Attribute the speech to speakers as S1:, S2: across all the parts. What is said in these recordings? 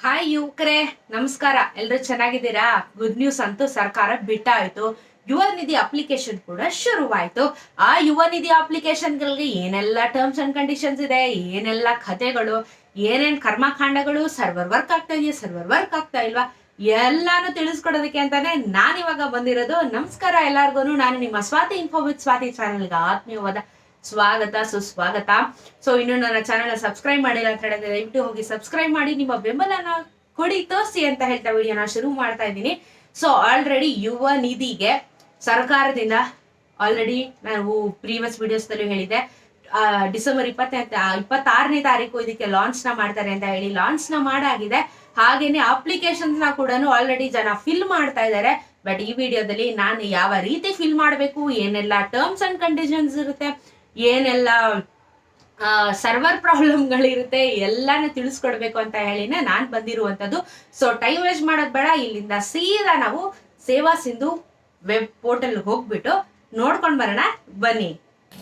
S1: Hi ಯುವಕರೇ, ನಮಸ್ಕಾರ. ಎಲ್ರು ಚೆನ್ನಾಗಿದ್ದೀರಾ? ಗುಡ್ ನ್ಯೂಸ್ ಅಂತೂ ಸರ್ಕಾರ ಬಿಟ್ಟಾಯ್ತು. ಯುವ ನಿಧಿ ಅಪ್ಲಿಕೇಶನ್ ಕೂಡ ಶುರುವಾಯ್ತು. ಆ ಯುವ ನಿಧಿ ಅಪ್ಲಿಕೇಶನ್ಗಳಿಗೆ ಏನೆಲ್ಲ ಟರ್ಮ್ಸ್ ಅಂಡ್ ಕಂಡೀಷನ್ಸ್ ಇದೆ, ಏನೆಲ್ಲ ಕಥೆಗಳು, ಏನೇನ್ ಕರ್ಮಕಾಂಡಗಳು, ಸರ್ವರ್ ವರ್ಕ್ ಆಗ್ತಾ ಇದೆಯಾ, ಸರ್ವರ್ ವರ್ಕ್ ಆಗ್ತಾ ಇಲ್ವಾ, ಎಲ್ಲಾನು ತಿಳಿಸ್ಕೊಡೋದಕ್ಕೆ ಅಂತಾನೆ ನಾನಿವಾಗ ಬಂದಿರೋದು. ನಮಸ್ಕಾರ ಎಲ್ಲಾರ್ಗು. ನಾನು ನಿಮ್ಮ ಸ್ವಾತಿ ಇನ್ಫೋ ವಿತ್ ಸ್ವಾತಿ ಚಾನೆಲ್ಗೆ ಆತ್ಮೀಯವಾದ ಸ್ವಾಗತ, ಸುಸ್ವಾಗತ. ಸೊ ಇನ್ನು ನನ್ನ ಚಾನೆಲ್ ಸಬ್ಸ್ಕ್ರೈಬ್ ಮಾಡಿಲ್ಲ ಅಂತ ಹೇಳಿದ್ರೆ ದಯವಿಟ್ಟು ಹೋಗಿ ಸಬ್ಸ್ಕ್ರೈಬ್ ಮಾಡಿ, ನಿಮ್ಮ ಬೆಂಬಲನ ಕೊಡಿ, ತೋರಿಸಿ ಅಂತ ಹೇಳ್ತಾ ವಿಡಿಯೋನ ಶುರು ಮಾಡ್ತಾ ಇದ್ದೀನಿ. ಸೊ ಆಲ್ರೆಡಿ ಯುವ ನಿಧಿಗೆ ಸರ್ಕಾರದಿಂದ ಆಲ್ರೆಡಿ ನಾವು ಪ್ರೀವಿಯಸ್ ವಿಡಿಯೋಸ್ ದಲ್ಲೂ ಹೇಳಿದೆ, ಡಿಸೆಂಬರ್ 26ನೇ ತಾರೀಕು ಇದಕ್ಕೆ ಲಾಂಚ್ ನ ಮಾಡ್ತಾರೆ ಅಂತ ಹೇಳಿ ಲಾಂಚ್ ನ ಮಾಡಾಗಿದೆ. ಹಾಗೇನೆ ಅಪ್ಲಿಕೇಶನ್ಸ್ ನ ಕೂಡ ಆಲ್ರೆಡಿ ಜನ ಫಿಲ್ ಮಾಡ್ತಾ ಇದ್ದಾರೆ. ಬಟ್ ಈ ವಿಡಿಯೋದಲ್ಲಿ ನಾನು ಯಾವ ರೀತಿ ಫಿಲ್ ಮಾಡಬೇಕು, ಏನೆಲ್ಲ ಟರ್ಮ್ಸ್ ಅಂಡ್ ಕಂಡೀಷನ್ಸ್ ಇರುತ್ತೆ, ಏನೆಲ್ಲ ಸರ್ವರ್ ಪ್ರಾಬ್ಲಮ್ಗಳಿರುತ್ತೆ, ಎಲ್ಲಾನು ತಿಳಿಸ್ಕೊಡ್ಬೇಕು ಅಂತ ಹೇಳಿನೇ ನಾನ್ ಬಂದಿರುವಂತದ್ದು. ಸೊ ಟೈಮ್ ವೇಸ್ಟ್ ಮಾಡೋದ್ ಬೇಡ, ಇಲ್ಲಿಂದ ಸೀದಾ ನಾವು ಸೇವಾ ಸಿಂಧು ವೆಬ್ ಪೋರ್ಟಲ್ ಹೋಗ್ಬಿಟ್ಟು ನೋಡ್ಕೊಂಡ್ ಬರೋಣ ಬನ್ನಿ.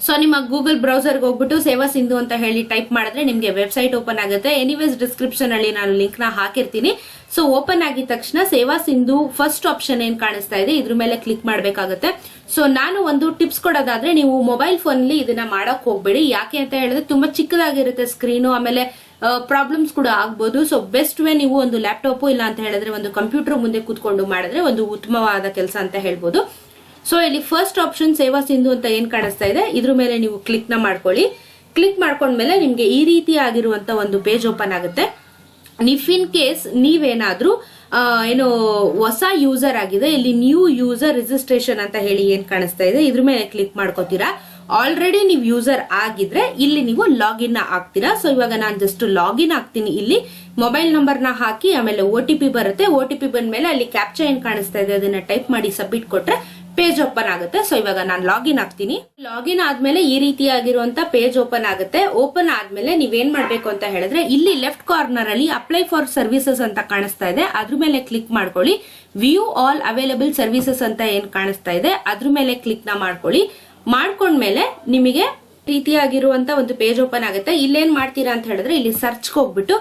S1: ಸೊ ನಿಮ್ಮ ಗೂಗಲ್ ಬ್ರೌಸರ್ಗೆ ಹೋಗ್ಬಿಟ್ಟು ಸೇವಾ ಸಿಂಧು ಅಂತ ಹೇಳಿ ಟೈಪ್ ಮಾಡಿದ್ರೆ ನಿಮ್ಗೆ ವೆಬ್ಸೈಟ್ ಓಪನ್ ಆಗುತ್ತೆ. ಎನಿವೇಸ್ ಡಿಸ್ಕ್ರಿಪ್ಷನ್ ಅಲ್ಲಿ ನಾನು ಲಿಂಕ್ ನ ಹಾಕಿರ್ತೀನಿ. ಸೊ ಓಪನ್ ಆಗಿದ ತಕ್ಷಣ ಸೇವಾ ಸಿಂಧು ಫಸ್ಟ್ ಆಪ್ಷನ್ ಏನ್ ಕಾಣಿಸ್ತಾ ಇದೆ ಇದ್ರ ಮೇಲೆ ಕ್ಲಿಕ್ ಮಾಡ್ಬೇಕಾಗುತ್ತೆ. ಸೊ ನಾನು ಒಂದು ಟಿಪ್ಸ್ ಕೊಡೋದಾದ್ರೆ, ನೀವು ಮೊಬೈಲ್ ಫೋನ್ ಅಲ್ಲಿ ಇದನ್ನ ಮಾಡಕ್ ಹೋಗ್ಬೇಡಿ. ಯಾಕೆ ಅಂತ ಹೇಳಿದ್ರೆ ತುಂಬಾ ಚಿಕ್ಕದಾಗಿರುತ್ತೆ ಸ್ಕ್ರೀನು, ಆಮೇಲೆ ಪ್ರಾಬ್ಲಮ್ಸ್ ಕೂಡ ಆಗ್ಬೋದು. ಸೊ ಬೆಸ್ಟ್ ವೇ ನೀವು ಒಂದು ಲ್ಯಾಪ್ಟಾಪ್ ಇಲ್ಲ ಅಂತ ಹೇಳಿದ್ರೆ ಒಂದು ಕಂಪ್ಯೂಟರ್ ಮುಂದೆ ಕೂತ್ಕೊಂಡು ಮಾಡಿದ್ರೆ ಒಂದು ಉತ್ತಮವಾದ ಕೆಲಸ ಅಂತ ಹೇಳ್ಬೋದು. ಸೊ ಇಲ್ಲಿ ಫಸ್ಟ್ ಆಪ್ಷನ್ ಸೇವಾ ಸಿಂಧು ಅಂತ ಏನ್ ಕಾಣಿಸ್ತಾ ಇದೆ ಇದ್ರ ಮೇಲೆ ನೀವು ಕ್ಲಿಕ್ ನ ಮಾಡ್ಕೊಳ್ಳಿ. ಕ್ಲಿಕ್ ಮಾಡ್ಕೊಂಡ್ಮೇಲೆ ನಿಮ್ಗೆ ಈ ರೀತಿ ಆಗಿರುವಂತ ಒಂದು ಪೇಜ್ ಓಪನ್ ಆಗುತ್ತೆ. ಇನ್ ಕೇಸ್ ನೀವೇನಾದ್ರೂ ಏನು ಹೊಸ ಯೂಸರ್ ಆಗಿದೆ, ಇಲ್ಲಿ ನ್ಯೂ ಯೂಸರ್ ರಿಜಿಸ್ಟ್ರೇಷನ್ ಅಂತ ಹೇಳಿ ಏನ್ ಕಾಣಿಸ್ತಾ ಇದೆ ಇದ್ರ ಮೇಲೆ ಕ್ಲಿಕ್ ಮಾಡ್ಕೋತೀರಾ. ಆಲ್ರೆಡಿ ನೀವು ಯೂಸರ್ ಆಗಿದ್ರೆ ಇಲ್ಲಿ ನೀವು ಲಾಗಿನ್ ಆಗ್ತೀರಾ. ಸೊ ಇವಾಗ ನಾನು ಜಸ್ಟ್ ಲಾಗಿನ್ ಆಗ್ತೀನಿ. ಇಲ್ಲಿ ಮೊಬೈಲ್ ನಂಬರ್ ನ ಹಾಕಿ ಆಮೇಲೆ OTP ಬರುತ್ತೆ. OTP ಬಂದ್ಮೇಲೆ ಅಲ್ಲಿ ಕ್ಯಾಪ್ಚಾ ಏನ್ ಕಾಣಿಸ್ತಾ ಇದೆ ಅದನ್ನ ಟೈಪ್ ಮಾಡಿ ಸಬ್ಮಿಟ್ ಕೊಟ್ರೆ ಪೇಜ್ ಓಪನ್ ಆಗುತ್ತೆ. ಸೊ ಇವಾಗ ನಾನು ಲಾಗಿನ್ ಆಗ್ತೀನಿ. ಲಾಗಿನ್ ಆದ್ಮೇಲೆ ಈ ರೀತಿಯಾಗಿರುವಂತ ಪೇಜ್ ಓಪನ್ ಆಗುತ್ತೆ. ಓಪನ್ ಆದ್ಮೇಲೆ ನೀವೇನ್ ಮಾಡ್ಬೇಕು ಅಂತ ಹೇಳಿದ್ರೆ ಇಲ್ಲಿ ಲೆಫ್ಟ್ ಕಾರ್ನರ್ ಅಲ್ಲಿ ಅಪ್ಲೈ ಫಾರ್ ಸರ್ವಿಸಸ್ ಅಂತ ಕಾಣಿಸ್ತಾ ಇದೆ, ಅದ್ರ ಮೇಲೆ ಕ್ಲಿಕ್ ಮಾಡ್ಕೊಳ್ಳಿ. ವ್ಯೂ ಆಲ್ ಅವೈಲೇಬಲ್ ಸರ್ವಿಸಸ್ ಅಂತ ಏನ್ ಕಾಣಿಸ್ತಾ ಇದೆ ಅದ್ರ ಮೇಲೆ ಕ್ಲಿಕ್ ನ ಮಾಡ್ಕೊಳ್ಳಿ. ಮಾಡ್ಕೊಂಡ್ಮೇಲೆ ನಿಮಗೆ ರೀತಿಯಾಗಿರುವಂತ ಒಂದು ಪೇಜ್ ಓಪನ್ ಆಗುತ್ತೆ. ಇಲ್ಲೇನ್ ಮಾಡ್ತೀರಾ ಅಂತ ಹೇಳಿದ್ರೆ ಇಲ್ಲಿ ಸರ್ಚ್ ಹೋಗ್ಬಿಟ್ಟು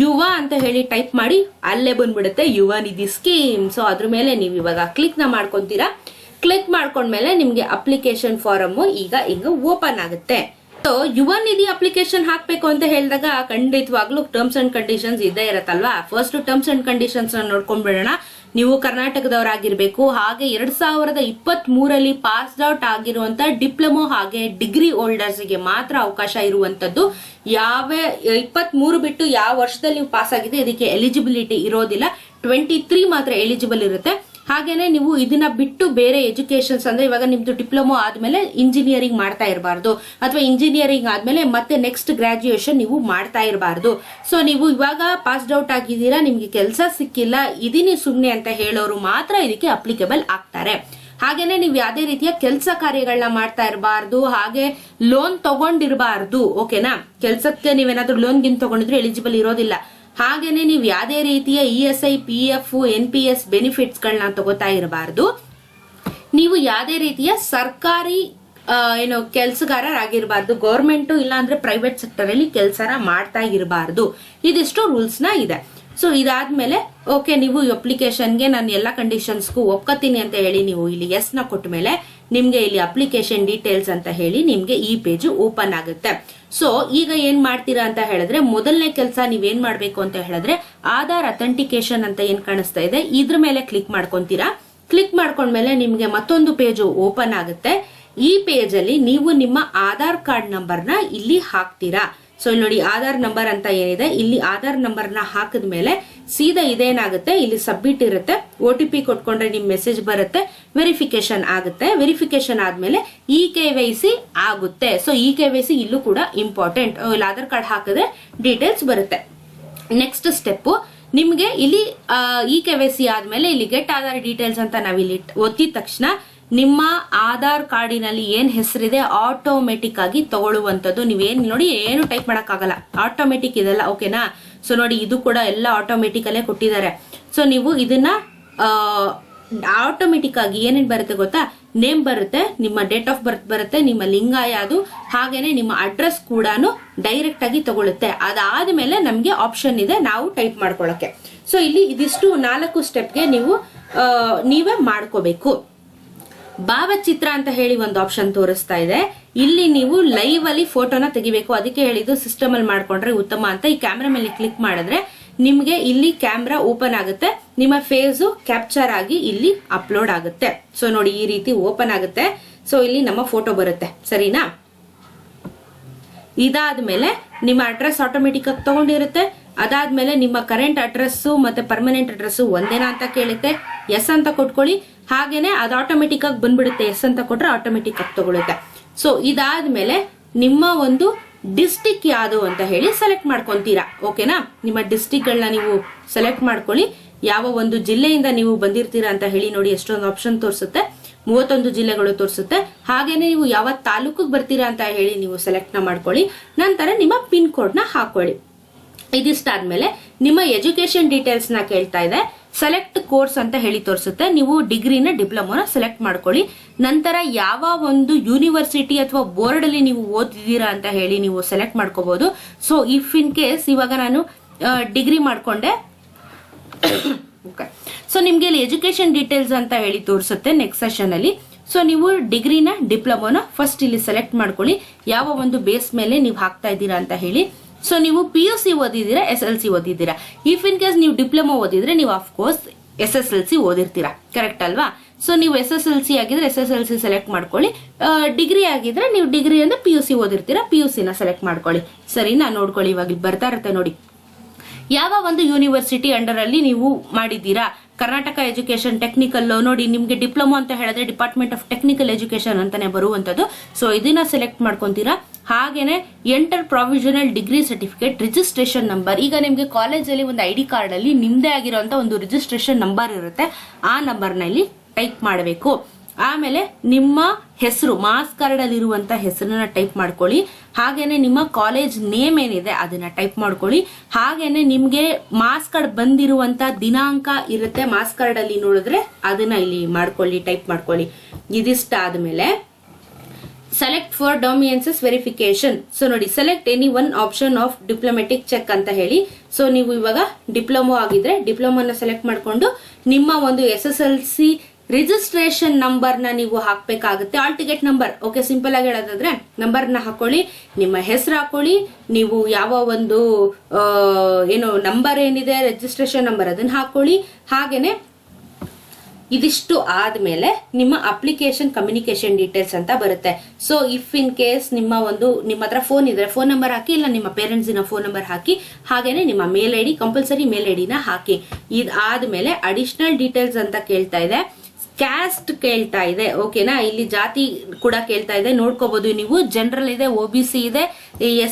S1: ಯುವ ಅಂತ ಹೇಳಿ ಟೈಪ್ ಮಾಡಿ ಅಲ್ಲೇ ಬಂದ್ಬಿಡುತ್ತೆ ಯುವ ನಿಧಿ ಸ್ಕೀಮ್. ಸೊ ಅದ್ರ ಮೇಲೆ ನೀವು ಇವಾಗ ಕ್ಲಿಕ್ ನ ಮಾಡ್ಕೊಂತೀರಾ. ಕ್ಲಿಕ್ ಮಾಡ್ಕೊಂಡ್ಮೇಲೆ ನಿಮ್ಗೆ ಅಪ್ಲಿಕೇಶನ್ ಫಾರಮ್ ಈಗ ಓಪನ್ ಆಗುತ್ತೆ. ಸೊ ಯುವ ನಿಧಿ ಅಪ್ಲಿಕೇಶನ್ ಹಾಕ್ಬೇಕು ಅಂತ ಹೇಳಿದಾಗ ಖಂಡಿತವಾಗ್ಲೂ ಟರ್ಮ್ಸ್ ಅಂಡ್ ಕಂಡೀಷನ್ಸ್ ಇದ್ದೇ ಇರತ್ತಲ್ವಾ. ಫಸ್ಟ್ ಟರ್ಮ್ಸ್ ಅಂಡ್ ಕಂಡೀಷನ್ಸ್ ನೋಡ್ಕೊಂಡ್ಬಿಡೋಣ. ನೀವು ಕರ್ನಾಟಕದವರಾಗಿರ್ಬೇಕು, ಹಾಗೆ 2023 ಪಾಸ್ ಔಟ್ ಆಗಿರುವಂತ ಡಿಪ್ಲೊಮೊ ಹಾಗೆ ಡಿಗ್ರಿ ಹೋಲ್ಡರ್ಸ್ ಗೆ ಮಾತ್ರ ಅವಕಾಶ ಇರುವಂತದ್ದು. 23 ಬಿಟ್ಟು ಯಾವ ವರ್ಷದಲ್ಲಿ ನೀವು ಪಾಸ್ ಆಗಿದೆ ಇದಕ್ಕೆ ಎಲಿಜಿಬಿಲಿಟಿ ಇರೋದಿಲ್ಲ. 23 ಮಾತ್ರ ಎಲಿಜಿಬಲ್ ಇರುತ್ತೆ. ಹಾಗೇನೆ ನೀವು ಇದನ್ನ ಬಿಟ್ಟು ಬೇರೆ ಎಜುಕೇಶನ್ಸ್ ಅಂದ್ರೆ ಇವಾಗ ನಿಮ್ದು ಡಿಪ್ಲೊಮೊ ಆದ್ಮೇಲೆ ಇಂಜಿನಿಯರಿಂಗ್ ಮಾಡ್ತಾ ಇರಬಾರ್ದು, ಅಥವಾ ಇಂಜಿನಿಯರಿಂಗ್ ಆದ್ಮೇಲೆ ಮತ್ತೆ ನೆಕ್ಸ್ಟ್ ಗ್ರಾಜುಯೇಷನ್ ನೀವು ಮಾಡ್ತಾ ಇರಬಾರ್ದು. ಸೊ ನೀವು ಇವಾಗ ಪಾಸ್ಡ್ ಔಟ್ ಆಗಿದ್ದೀರಾ, ನಿಮ್ಗೆ ಕೆಲಸ ಸಿಕ್ಕಿಲ್ಲ, ಇದೀನಿ ಸುಮ್ನೆ ಅಂತ ಹೇಳೋರು ಮಾತ್ರ ಇದಕ್ಕೆ ಅಪ್ಲಿಕೇಬಲ್ ಆಗ್ತಾರೆ. ಹಾಗೇನೆ ನೀವು ಯಾವುದೇ ರೀತಿಯ ಕೆಲಸ ಕಾರ್ಯಗಳನ್ನ ಮಾಡ್ತಾ ಇರಬಾರ್ದು, ಹಾಗೆ ಲೋನ್ ತಗೊಂಡಿರಬಾರ್ದು. ಓಕೆನಾ? ಕೆಲಸಕ್ಕೆ ನೀವೇನಾದ್ರೂ ಲೋನ್ ಗಿನ್ ತಗೊಂಡಿದ್ರೆ ಎಲಿಜಿಬಲ್ ಇರೋದಿಲ್ಲ. ಹಾಗೇನೆ ನೀವು ಯಾವುದೇ ರೀತಿಯ ESI, PF, NPS ಬೆನಿಫಿಟ್ಸ್ ಗಳನ್ನ ತಗೋತಾ ಇರಬಾರ್ದು. ನೀವು ಯಾವುದೇ ರೀತಿಯ ಸರ್ಕಾರಿ ಕೆಲಸಗಾರರಾಗಿರಬಾರ್ದು. ಗೌರ್ಮೆಂಟ್ ಇಲ್ಲ ಅಂದ್ರೆ ಪ್ರೈವೇಟ್ ಸೆಕ್ಟರ್ ಅಲ್ಲಿ ಕೆಲಸನ ಮಾಡ್ತಾ ಇರಬಾರ್ದು. ಇದಿಷ್ಟು ರೂಲ್ಸ್ ನ ಇದೆ. ಸೊ ಇದಾದ್ಮೇಲೆ ಓಕೆ, ನೀವು ಅಪ್ಲಿಕೇಶನ್ಗೆ ನಾನು ಎಲ್ಲ ಕಂಡೀಷನ್ಸ್ಗೂ ಒಪ್ಕೋತೀನಿ ಅಂತ ಹೇಳಿ ನೀವು ಇಲ್ಲಿ ಎಸ್ ನ ಕೊಟ್ಟ ಮೇಲೆ ನಿಮ್ಗೆ ಇಲ್ಲಿ ಅಪ್ಲಿಕೇಶನ್ ಡೀಟೇಲ್ಸ್ ಅಂತ ಹೇಳಿ ನಿಮ್ಗೆ ಈ ಪೇಜ್ ಓಪನ್ ಆಗುತ್ತೆ. ಸೊ ಈಗ ಏನ್ ಮಾಡ್ತೀರಾ ಅಂತ ಹೇಳಿದ್ರೆ, ಮೊದಲನೇ ಕೆಲಸ ನೀವೇನ್ ಮಾಡ್ಬೇಕು ಅಂತ ಹೇಳಿದ್ರೆ ಆಧಾರ್ ಅಥೆಂಟಿಕೇಶನ್ ಅಂತ ಏನ್ ಕಾಣಿಸ್ತಾ ಇದೆ ಇದ್ರ ಮೇಲೆ ಕ್ಲಿಕ್ ಮಾಡ್ಕೊಂತೀರಾ. ಕ್ಲಿಕ್ ಮಾಡ್ಕೊಂಡ್ಮೇಲೆ ನಿಮ್ಗೆ ಮತ್ತೊಂದು ಪೇಜ್ ಓಪನ್ ಆಗುತ್ತೆ. ಈ ಪೇಜ್ ಅಲ್ಲಿ ನೀವು ನಿಮ್ಮ ಆಧಾರ್ ಕಾರ್ಡ್ ನಂಬರ್ ನ ಇಲ್ಲಿ ಹಾಕ್ತೀರಾ. ಸೊ ಇಲ್ಲಿ ನೋಡಿ ಆಧಾರ್ ನಂಬರ್ ಅಂತ ಏನಿದೆ, ಇಲ್ಲಿ ಆಧಾರ್ ನಂಬರ್ ನ ಹಾಕಿದ್ಮೇಲೆ ಸೀದಾ ಇದೇನಾಗುತ್ತೆ, ಇಲ್ಲಿ ಸಬ್ಮಿಟ್ ಇರುತ್ತೆ. OTP ಕೊಟ್ಕೊಂಡ್ರೆ ನಿಮ್ ಮೆಸೇಜ್ ಬರುತ್ತೆ, ವೆರಿಫಿಕೇಶನ್ ಆಗುತ್ತೆ. ವೆರಿಫಿಕೇಶನ್ ಆದ್ಮೇಲೆ KYC ಆಗುತ್ತೆ. ಸೊ KYC ಇಲ್ಲೂ ಕೂಡ ಇಂಪಾರ್ಟೆಂಟ್. ಇಲ್ಲಿ ಆಧಾರ್ ಕಾರ್ಡ್ ಹಾಕಿದ್ರೆ ಡೀಟೇಲ್ಸ್ ಬರುತ್ತೆ. ನೆಕ್ಸ್ಟ್ ಸ್ಟೆಪ್ ನಿಮ್ಗೆ ಇಲ್ಲಿ KYC ಆದ್ಮೇಲೆ ಇಲ್ಲಿ ಗೆಟ್ ಆಧಾರ್ ಡೀಟೇಲ್ಸ್ ಅಂತ ನಾವಿಲ್ಲಿ ಒತ್ತಿದ ತಕ್ಷಣ ನಿಮ್ಮ ಆಧಾರ್ ಕಾರ್ಡಿನಲ್ಲಿ ಏನ್ ಹೆಸರಿದೆ ಆಟೋಮೆಟಿಕ್ ಆಗಿ ತಗೊಳ್ಳುವಂತದ್ದು. ನೀವೇನ್ ನೋಡಿ ಏನು ಟೈಪ್ ಮಾಡಕ್ಕಾಗಲ್ಲ, ಆಟೋಮೆಟಿಕ್ ಇದೆಲ್ಲ. ಓಕೆನಾ? ಸೊ ನೋಡಿ ಇದು ಕೂಡ ಎಲ್ಲ ಆಟೋಮೆಟಿಕ್ ಅಲ್ಲೇ ಕೊಟ್ಟಿದ್ದಾರೆ. ಸೊ ನೀವು ಇದನ್ನ ಆಟೋಮೆಟಿಕ್ ಆಗಿ ಏನೇನ್ ಬರುತ್ತೆ ಗೊತ್ತಾ, ನೇಮ್ ಬರುತ್ತೆ, ನಿಮ್ಮ ಡೇಟ್ ಆಫ್ ಬರ್ತ್ ಬರುತ್ತೆ, ನಿಮ್ಮ ಲಿಂಗ ಯಾವುದು, ಹಾಗೇನೆ ನಿಮ್ಮ ಅಡ್ರೆಸ್ ಕೂಡ ಡೈರೆಕ್ಟ್ ಆಗಿ ತಗೊಳುತ್ತೆ. ಅದಾದ್ಮೇಲೆ ನಮ್ಗೆ ಆಪ್ಷನ್ ಇದೆ ನಾವು ಟೈಪ್ ಮಾಡ್ಕೊಳ್ಳೋಕೆ. ಸೊ ಇಲ್ಲಿ ಇದಿಷ್ಟು 4 ಸ್ಟೆಪ್ಗೆ ನೀವು ನೀವೇ ಮಾಡ್ಕೋಬೇಕು. ಭಾವಚಿತ್ರ ಅಂತ ಹೇಳಿ ಒಂದು ಆಪ್ಷನ್ ತೋರಿಸ್ತಾ ಇದೆ. ಇಲ್ಲಿ ನೀವು ಲೈವ್ ಅಲ್ಲಿ ಫೋಟೋನ ತೆಗಿಬೇಕು. ಅದಕ್ಕೆ ಹೇಳಿದ್ದು ಸಿಸ್ಟಮ್ ಅಲ್ಲಿ ಮಾಡ್ಕೊಂಡ್ರೆ ಉತ್ತಮ ಅಂತ. ಈ ಕ್ಯಾಮ್ರಾ ಮೇಲೆ ಕ್ಲಿಕ್ ಮಾಡಿದ್ರೆ ನಿಮ್ಗೆ ಇಲ್ಲಿ ಕ್ಯಾಮ್ರಾ ಓಪನ್ ಆಗುತ್ತೆ, ನಿಮ್ಮ ಫೇಸು ಕ್ಯಾಪ್ಚರ್ ಆಗಿ ಇಲ್ಲಿ ಅಪ್ಲೋಡ್ ಆಗುತ್ತೆ. ಸೊ ನೋಡಿ ಈ ರೀತಿ ಓಪನ್ ಆಗುತ್ತೆ. ಸೊ ಇಲ್ಲಿ ನಮ್ಮ ಫೋಟೋ ಬರುತ್ತೆ, ಸರಿನಾ? ಇದಾದ್ಮೇಲೆ ನಿಮ್ಮ ಅಡ್ರೆಸ್ ಆಟೋಮೆಟಿಕ್ ಆಗಿ ತಗೊಂಡಿರುತ್ತೆ. ಅದಾದ್ಮೇಲೆ ನಿಮ್ಮ ಕರೆಂಟ್ ಅಡ್ರೆಸ್ ಮತ್ತೆ ಪರ್ಮನೆಂಟ್ ಅಡ್ರೆಸ್ ಒಂದೇನಾ ಅಂತ ಕೇಳುತ್ತೆ, ಎಸ್ ಅಂತ ಕೊಟ್ಕೊಳ್ಳಿ. ಹಾಗೇನೆ ಅದು ಆಟೋಮೆಟಿಕ್ ಆಗಿ ಬಂದ್ಬಿಡುತ್ತೆ, ಎಸ್ ಅಂತ ಕೊಟ್ರೆ ಆಟೋಮೆಟಿಕ್ ಆಗಿ ತಗೊಳುತ್ತೆ. ಸೊ ಇದಾದ್ಮೇಲೆ ನಿಮ್ಮ ಒಂದು ಡಿಸ್ಟಿಕ್ ಯಾವುದು ಅಂತ ಹೇಳಿ ಸೆಲೆಕ್ಟ್ ಮಾಡ್ಕೊಂತೀರಾ. ಓಕೆನಾ? ನಿಮ್ಮ ಡಿಸ್ಟಿಕ್ ಗಳನ್ನ ನೀವು ಸೆಲೆಕ್ಟ್ ಮಾಡ್ಕೊಳ್ಳಿ. ಯಾವ ಒಂದು ಜಿಲ್ಲೆಯಿಂದ ನೀವು ಬಂದಿರ್ತೀರಾ ಅಂತ ಹೇಳಿ ನೋಡಿ ಎಷ್ಟೊಂದು ಆಪ್ಷನ್ ತೋರಿಸುತ್ತೆ, 31 ಜಿಲ್ಲೆಗಳು ತೋರಿಸುತ್ತೆ. ಹಾಗೇನೆ ನೀವು ಯಾವ ತಾಲೂಕಿಗೆ ಬರ್ತೀರಾ ಅಂತ ಹೇಳಿ ನೀವು ಸೆಲೆಕ್ಟ್ ನ ಮಾಡ್ಕೊಳ್ಳಿ. ನಂತರ ನಿಮ್ಮ ಪಿನ್ ಕೋಡ್ ನ ಹಾಕೊಳ್ಳಿ. ಇದಿಷ್ಟಾದ್ಮೇಲೆ ನಿಮ್ಮ ಎಜುಕೇಶನ್ ಡೀಟೇಲ್ಸ್ ನ ಕೇಳ್ತಾ ಇದೆ. ಸೆಲೆಕ್ಟ್ ಕೋರ್ಸ್ ಅಂತ ಹೇಳಿ ತೋರಿಸುತ್ತೆ. ನೀವು ಡಿಗ್ರಿನ ಡಿಪ್ಲೊಮಾನ ಸೆಲೆಕ್ಟ್ ಮಾಡ್ಕೊಳ್ಳಿ. ನಂತರ ಯಾವ ಒಂದು ಯೂನಿವರ್ಸಿಟಿ ಅಥವಾ ಬೋರ್ಡ್ ಅಲ್ಲಿ ನೀವು ಓದಿದ್ದೀರಾ ಅಂತ ಹೇಳಿ ನೀವು ಸೆಲೆಕ್ಟ್ ಮಾಡ್ಕೋಬಹುದು. ಸೊ ಇಫ್ ಇನ್ ಕೇಸ್ ಇವಾಗ ನಾನು ಡಿಗ್ರಿ ಮಾಡ್ಕೊಂಡೆ, ಸೊ ನಿಮ್ಗೆ ಇಲ್ಲಿ ಎಜುಕೇಶನ್ ಡೀಟೇಲ್ಸ್ ಅಂತ ಹೇಳಿ ತೋರಿಸುತ್ತೆ ನೆಕ್ಸ್ಟ್ ಸೆಷನ್ ಅಲ್ಲಿ. ಸೊ ನೀವು ಡಿಗ್ರಿನ ಡಿಪ್ಲೊಮಾನ ಫಸ್ಟ್ ಇಲ್ಲಿ ಸೆಲೆಕ್ಟ್ ಮಾಡ್ಕೊಳ್ಳಿ, ಯಾವ ಒಂದು ಬೇಸ್ ಮೇಲೆ ನೀವು ಹಾಕ್ತಾ ಇದ್ದೀರಾ ಅಂತ ಹೇಳಿ. ಸೊ ನೀವು PUC ಓದಿದ್ದೀರಾ, SSLC ಓದಿದ್ದೀರಾ. ಇಫ್ ಇನ್ ಕೇಸ್ ನೀವು ಡಿಪ್ಲೊಮಾ ಓದಿದ್ರೆ ನೀವು ಅಫ್ಕೋರ್ಸ್ SSLC ಓದಿರ್ತೀರಾ, ಕರೆಕ್ಟ್ ಅಲ್ವಾ? ಸೊ ನೀವು SSLC ಆಗಿದ್ರೆ SSLC ಸೆಲೆಕ್ಟ್ ಮಾಡ್ಕೊಳ್ಳಿ. ಡಿಗ್ರಿ ಆಗಿದ್ರೆ ನೀವು ಡಿಗ್ರಿ ಅಂದ್ರೆ PUC ಓದಿರ್ತೀರಾ, PUC ನ ಸೆಲೆಕ್ಟ್ ಮಾಡ್ಕೊಳ್ಳಿ. ಸರಿನಾ? ನೋಡ್ಕೊಳ್ಳಿ, ಇವಾಗ ಬರ್ತಾ ಇರುತ್ತೆ ನೋಡಿ. ಯಾವ ಒಂದು ಯೂನಿವರ್ಸಿಟಿ ಅಂಡರ್ ಅಲ್ಲಿ ನೀವು ಮಾಡಿದ್ದೀರಾ, ಕರ್ನಾಟಕ ಎಜುಕೇಶನ್ ಟೆಕ್ನಿಕಲ್ ನೋಡಿ, ನಿಮ್ಗೆ ಡಿಪ್ಲೊಮಾ ಅಂತ ಹೇಳಿದ್ರೆ ಡಿಪಾರ್ಟ್ಮೆಂಟ್ ಆಫ್ ಟೆಕ್ನಿಕಲ್ ಎಜುಕೇಶನ್ ಅಂತಾನೆ ಬರುವಂತದ್ದು. ಸೊ ಇದನ್ನ ಸೆಲೆಕ್ಟ್ ಮಾಡ್ಕೊಂತೀರಾ. ಹಾಗೇನೆ enter provisional degree certificate registration number. ಈಗ ನಿಮ್ಗೆ ಕಾಲೇಜಲ್ಲಿ ಒಂದು ID ಕಾರ್ಡ್ ಅಲ್ಲಿ ನಿಮ್ದೇ ಆಗಿರುವಂತ ಒಂದು ರಿಜಿಸ್ಟ್ರೇಷನ್ ನಂಬರ್ ಇರುತ್ತೆ, ಆ ನಂಬರ್ ನಲ್ಲಿ ಟೈಪ್ ಮಾಡಬೇಕು. ಆಮೇಲೆ ನಿಮ್ಮ ಹೆಸರು, ಮಾರ್ಕ್ಸ್ ಕಾರ್ಡ್ ಅಲ್ಲಿ ಇರುವಂತ ಹೆಸರನ್ನ ಟೈಪ್ ಮಾಡ್ಕೊಳ್ಳಿ. ಹಾಗೇನೆ ನಿಮ್ಮ ಕಾಲೇಜ್ ನೇಮ್ ಏನಿದೆ ಅದನ್ನ ಟೈಪ್ ಮಾಡ್ಕೊಳ್ಳಿ. ಹಾಗೇನೆ ನಿಮ್ಗೆ ಮಾರ್ಕ್ಸ್ ಕಾರ್ಡ್ ಬಂದಿರುವಂತ ದಿನಾಂಕ ಇರುತ್ತೆ ಮಾರ್ಕ್ಸ್ ಕಾರ್ಡ್ ಅಲ್ಲಿ ನೋಡಿದ್ರೆ ಅದನ್ನ ಇಲ್ಲಿ ಮಾಡ್ಕೊಳ್ಳಿ, ಟೈಪ್ ಮಾಡ್ಕೊಳ್ಳಿ. ಇದಿಷ್ಟ ಆದ್ಮೇಲೆ ಸೆಲೆಕ್ಟ್ ಫಾರ್ ಡಾಮಿಯನ್ಸಸ್ ವೆರಿಫಿಕೇಶನ್. ಸೊ ನೋಡಿ, select any one option of diplomatic check ಅಂತ ಹೇಳಿ. ಸೊ ನೀವು ಇವಾಗ ಡಿಪ್ಲೊಮಾ ಆಗಿದ್ರೆ ಡಿಪ್ಲೊಮಾನ ಸೆಲೆಕ್ಟ್ ಮಾಡ್ಕೊಂಡು ನಿಮ್ಮ ಒಂದು SSLC ರಿಜಿಸ್ಟ್ರೇಷನ್ ನಂಬರ್ ನ ನೀವು ಹಾಕ್ಬೇಕಾಗುತ್ತೆ. Hall ticket number. Okay, simple ಆಗಿ ಹೇಳೋದಾದ್ರೆ ನಂಬರ್ ನ ಹಾಕೊಳ್ಳಿ, ನಿಮ್ಮ ಹೆಸರು ಹಾಕೊಳ್ಳಿ, ನೀವು ಯಾವ ಒಂದು ಏನು ನಂಬರ್ ಏನಿದೆ ರಿಜಿಸ್ಟ್ರೇಷನ್ ನಂಬರ್ ಅದನ್ನ ಹಾಕೊಳ್ಳಿ. ಹಾಗೇನೆ ಇದಿಷ್ಟು ಆದ್ಮೇಲೆ ನಿಮ್ಮ ಅಪ್ಲಿಕೇಶನ್ ಕಮ್ಯುನಿಕೇಶನ್ ಡೀಟೇಲ್ಸ್ ಅಂತ ಬರುತ್ತೆ. ಸೊ ಇಫ್ ಇನ್ ಕೇಸ್ ನಿಮ್ಮ ಹತ್ರ ಫೋನ್ ಇದ್ರೆ ಫೋನ್ ನಂಬರ್ ಹಾಕಿ, ಇಲ್ಲ ನಿಮ್ಮ ಪೇರೆಂಟ್ಸ್ ಫೋನ್ ನಂಬರ್ ಹಾಕಿ. ಹಾಗೇನೆ ನಿಮ್ಮ ಮೇಲ್ ID, ಕಂಪಲ್ಸರಿ ಮೇಲ್ ID ನ ಹಾಕಿ. ಇದಾದ್ಮೇಲೆ ಅಡಿಷನಲ್ ಡೀಟೇಲ್ಸ್ ಅಂತ ಕೇಳ್ತಾ ಇದೆ, ಕ್ಯಾಸ್ಟ್ ಕೇಳ್ತಾ ಇದೆ. ಓಕೆನಾ? ಇಲ್ಲಿ ಜಾತಿ ಕೂಡ ಕೇಳ್ತಾ ಇದೆ, ನೋಡ್ಕೋಬಹುದು ನೀವು. ಜನರಲ್ ಇದೆ, OBC ಇದೆ,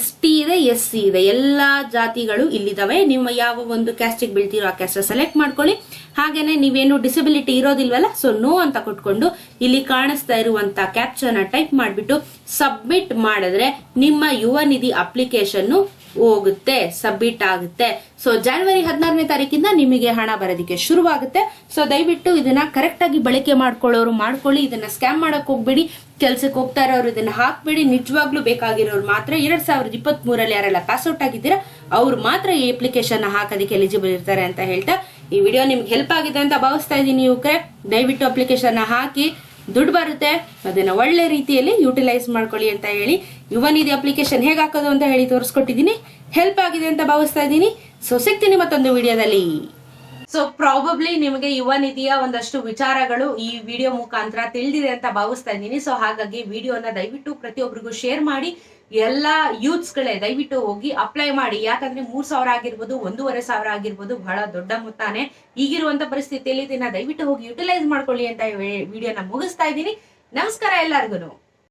S1: ST ಇದೆ, SC ಇದೆ, ಎಲ್ಲಾ ಜಾತಿಗಳು ಇಲ್ಲಿದಾವೆ. ನಿಮ್ಮ ಯಾವ ಒಂದು ಕ್ಯಾಸ್ಟಿಗೆ ಬೀಳ್ತೀರೋ ಆ ಕ್ಯಾಸ್ಟ್ ಸೆಲೆಕ್ಟ್ ಮಾಡ್ಕೊಳ್ಳಿ. ಹಾಗೇನೆ ನೀವೇನು ಡಿಸಬಿಲಿಟಿ ಇರೋದಿಲ್ವಲ್ಲ, ಸೊ ನೋ ಅಂತ ಕೊಟ್ಕೊಂಡು ಇಲ್ಲಿ ಕಾಣಿಸ್ತಾ ಇರುವಂತ ಕ್ಯಾಪ್ಚರ್ ನ ಟೈಪ್ ಮಾಡ್ಬಿಟ್ಟು ಸಬ್ಮಿಟ್ ಮಾಡಿದ್ರೆ ನಿಮ್ಮ ಯುವ ನಿಧಿ ಅಪ್ಲಿಕೇಶನ್ ಹೋಗುತ್ತೆ, ಸಬ್ಮಿಟ್ ಆಗುತ್ತೆ. ಸೊ ಜನವರಿ 16ನೇ ತಾರೀಕಿಂದ ನಿಮಗೆ ಹಣ ಬರೋದಕ್ಕೆ ಶುರುವಾಗುತ್ತೆ. ಸೊ ದಯವಿಟ್ಟು ಇದನ್ನ ಕರೆಕ್ಟ್ ಆಗಿ ಬಳಕೆ ಮಾಡ್ಕೊಳ್ಳೋರು ಮಾಡ್ಕೊಳ್ಳಿ. ಇದನ್ನ ಸ್ಕ್ಯಾಮ್ ಮಾಡಕ್ ಹೋಗ್ಬೇಡಿ. ಕೆಲ್ಸಕ್ಕೆ ಹೋಗ್ತಾ ಇರೋರು ಇದನ್ನ ಹಾಕ್ಬೇಡಿ. ನಿಜವಾಗ್ಲೂ ಬೇಕಾಗಿರೋರು ಮಾತ್ರ 2023 ಯಾರೆಲ್ಲ ಪಾಸ್ ಔಟ್ ಆಗಿದ್ದೀರಾ ಅವ್ರು ಮಾತ್ರ ಈ ಅಪ್ಲಿಕೇಶನ್ ಹಾಕೋದಕ್ಕೆ ಎಲಿಜಿಬಲ್ ಇರ್ತಾರೆ ಅಂತ ಹೇಳ್ತಾ ಈ ವಿಡಿಯೋ ನಿಮ್ಗೆ ಹೆಲ್ಪ್ ಆಗಿದೆ ಅಂತ ಭಾವಿಸ್ತಾ ಇದ್ದೀನಿ. ಯುವಕರೇ, ದಯವಿಟ್ಟು ಅಪ್ಲಿಕೇಶನ್ ಹಾಕಿ, ದುಡ್ಡು ಬರುತ್ತೆ, ಅದನ್ನ ಒಳ್ಳೆ ರೀತಿಯಲ್ಲಿ ಯುಟಿಲೈಸ್ ಮಾಡ್ಕೊಳ್ಳಿ ಅಂತ ಹೇಳಿ ಯುವ ನಿಧಿ ಅಪ್ಲಿಕೇಶನ್ ಹೇಗೆ ಹಾಕೋದು ಅಂತ ಹೇಳಿ ತೋರಿಸ್ಕೊಟ್ಟಿದ್ದೀನಿ. ಹೆಲ್ಪ್ ಆಗಿದೆ ಅಂತ ಭಾವಿಸ್ತಾ ಇದ್ದೀನಿ. ಸೊ ಸಿಗ್ತೀನಿ ಮತ್ತೊಂದು ವಿಡಿಯೋದಲ್ಲಿ. ಸೊ ಪ್ರಾಬಬ್ಲಿ ನಿಮಗೆ ಯುವ ನಿಧಿಯ ಒಂದಷ್ಟು ವಿಚಾರಗಳು ಈ ವಿಡಿಯೋ ಮುಖಾಂತರ ತಿಳಿದಿದೆ ಅಂತ ಭಾವಿಸ್ತಾ ಇದ್ದೀನಿ. ಸೊ ಹಾಗಾಗಿ ವಿಡಿಯೋನ ದಯವಿಟ್ಟು ಪ್ರತಿಯೊಬ್ಬರಿಗೂ ಶೇರ್ ಮಾಡಿ. ಎಲ್ಲಾ ಯೂತ್ಸ್ ಗಳೇ ದಯವಿಟ್ಟು ಹೋಗಿ ಅಪ್ಲೈ ಮಾಡಿ. ಯಾಕಂದ್ರೆ 3,000 ಆಗಿರ್ಬೋದು, 1,500 ಆಗಿರ್ಬೋದು, ಬಹಳ ದೊಡ್ಡ ಮೊತ್ತಾನೆ. ಈಗಿರುವಂತ ಪರಿಸ್ಥಿತಿಯಲ್ಲಿ ಇದನ್ನ ದಯವಿಟ್ಟು ಹೋಗಿ ಯುಟಿಲೈಸ್ ಮಾಡ್ಕೊಳ್ಳಿ ಅಂತ ವಿಡಿಯೋನ ಮುಗಿಸ್ತಾ ಇದ್ದೀನಿ. ನಮಸ್ಕಾರ ಎಲ್ಲರಿಗೂ.